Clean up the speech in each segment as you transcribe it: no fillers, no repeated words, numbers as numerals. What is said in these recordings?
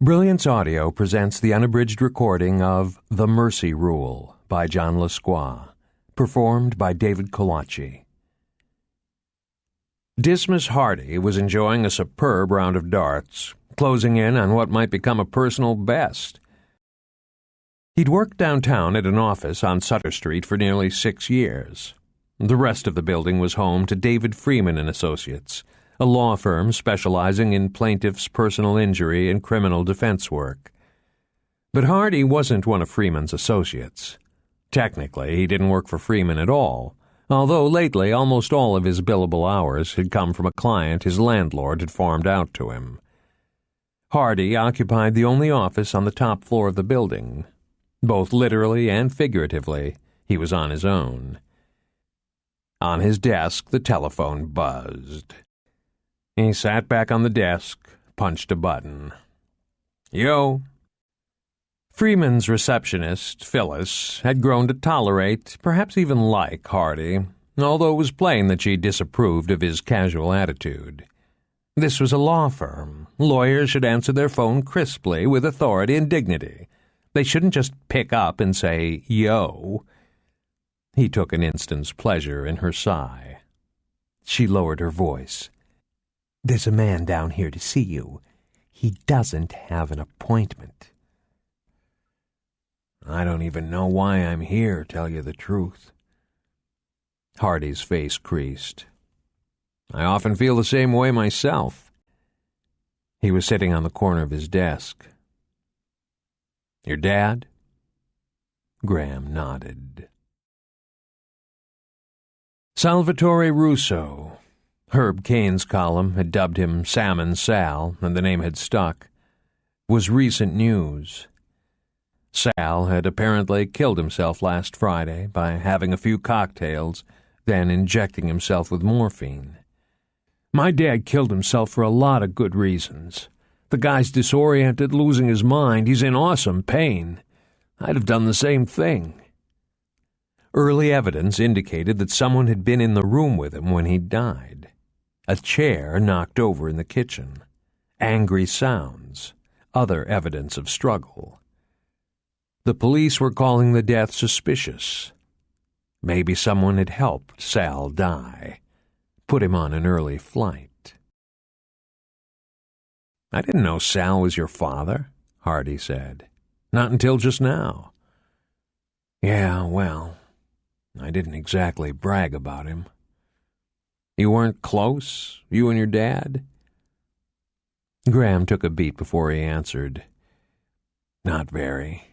Brilliance Audio presents the unabridged recording of The Mercy Rule by John Lescroart, performed by David Colaci. Dismas Hardy was enjoying a superb round of darts, closing in on what might become a personal best. He'd worked downtown at an office on Sutter Street for nearly 6 years. The rest of the building was home to David Freeman and Associates, a law firm specializing in plaintiffs' personal injury and criminal defense work. But Hardy wasn't one of Freeman's associates. Technically, he didn't work for Freeman at all, although lately almost all of his billable hours had come from a client his landlord had farmed out to him. Hardy occupied the only office on the top floor of the building. Both literally and figuratively, he was on his own. On his desk, the telephone buzzed. He sat back on the desk, punched a button. "Yo." Freeman's receptionist, Phyllis, had grown to tolerate, perhaps even like, Hardy, although it was plain that she disapproved of his casual attitude. This was a law firm. Lawyers should answer their phone crisply, with authority and dignity. They shouldn't just pick up and say, "Yo." He took an instant's pleasure in her sigh. She lowered her voice. "There's a man down here to see you. He doesn't have an appointment." "I don't even know why I'm here, tell you the truth." Hardy's face creased. "I often feel the same way myself." He was sitting on the corner of his desk. "Your dad?" Graham nodded. Salvatore Russo. Herb Cain's column had dubbed him Salmon Sal, and the name had stuck, was recent news. Sal had apparently killed himself last Friday by having a few cocktails, then injecting himself with morphine. "My dad killed himself for a lot of good reasons. The guy's disoriented, losing his mind. He's in awesome pain. I'd have done the same thing." Early evidence indicated that someone had been in the room with him when he died. A chair knocked over in the kitchen. Angry sounds. Other evidence of struggle. The police were calling the death suspicious. Maybe someone had helped Sal die. Put him on an early flight. "I didn't know Sal was your father," Hardy said. "Not until just now." "Yeah, well, I didn't exactly brag about him." "You weren't close, you and your dad?" Graham took a beat before he answered. "Not very."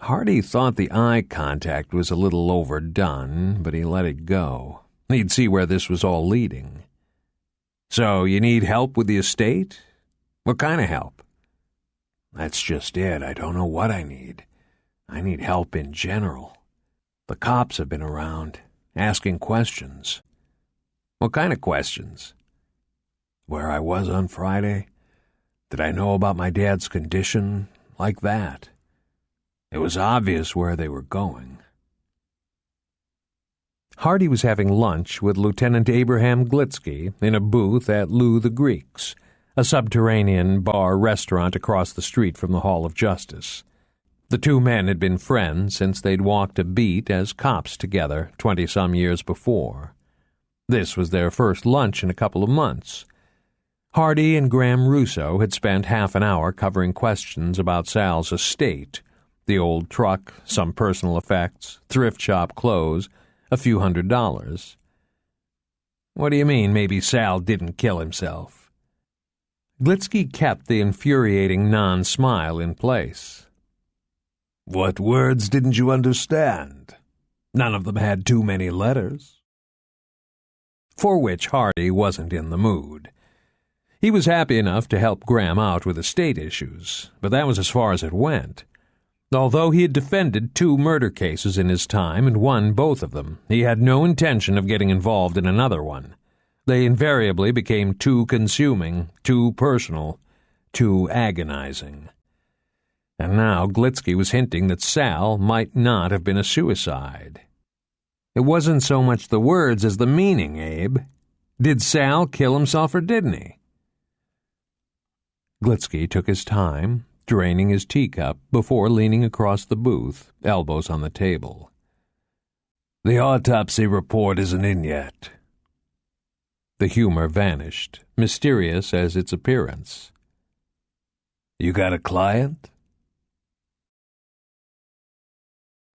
Hardy thought the eye contact was a little overdone, but he let it go. He'd see where this was all leading. "So you need help with the estate? What kind of help?" "That's just it. I don't know what I need. I need help in general. The cops have been around, asking questions." "What kind of questions?" "Where I was on Friday? Did I know about my dad's condition? Like that. It was obvious where they were going." Hardy was having lunch with Lieutenant Abraham Glitsky in a booth at Lou the Greek's, a subterranean bar-restaurant across the street from the Hall of Justice. The two men had been friends since they'd walked a beat as cops together 20-some years before. This was their first lunch in a couple of months. Hardy and Graham Russo had spent half an hour covering questions about Sal's estate, the old truck, some personal effects, thrift shop clothes, a few $100s. "What do you mean, maybe Sal didn't kill himself?" Glitsky kept the infuriating non-smile in place. "What words didn't you understand? None of them had too many letters." For which Hardy wasn't in the mood. He was happy enough to help Graham out with estate issues, but that was as far as it went. Although he had defended 2 murder cases in his time and won both of them, he had no intention of getting involved in another one. They invariably became too consuming, too personal, too agonizing. And now Glitsky was hinting that Sal might not have been a suicide. It wasn't so much the words as the meaning, Abe. Did Sal kill himself or didn't he? Glitsky took his time, draining his teacup before leaning across the booth, elbows on the table. The autopsy report isn't in yet. The humor vanished, mysterious as its appearance. You got a client?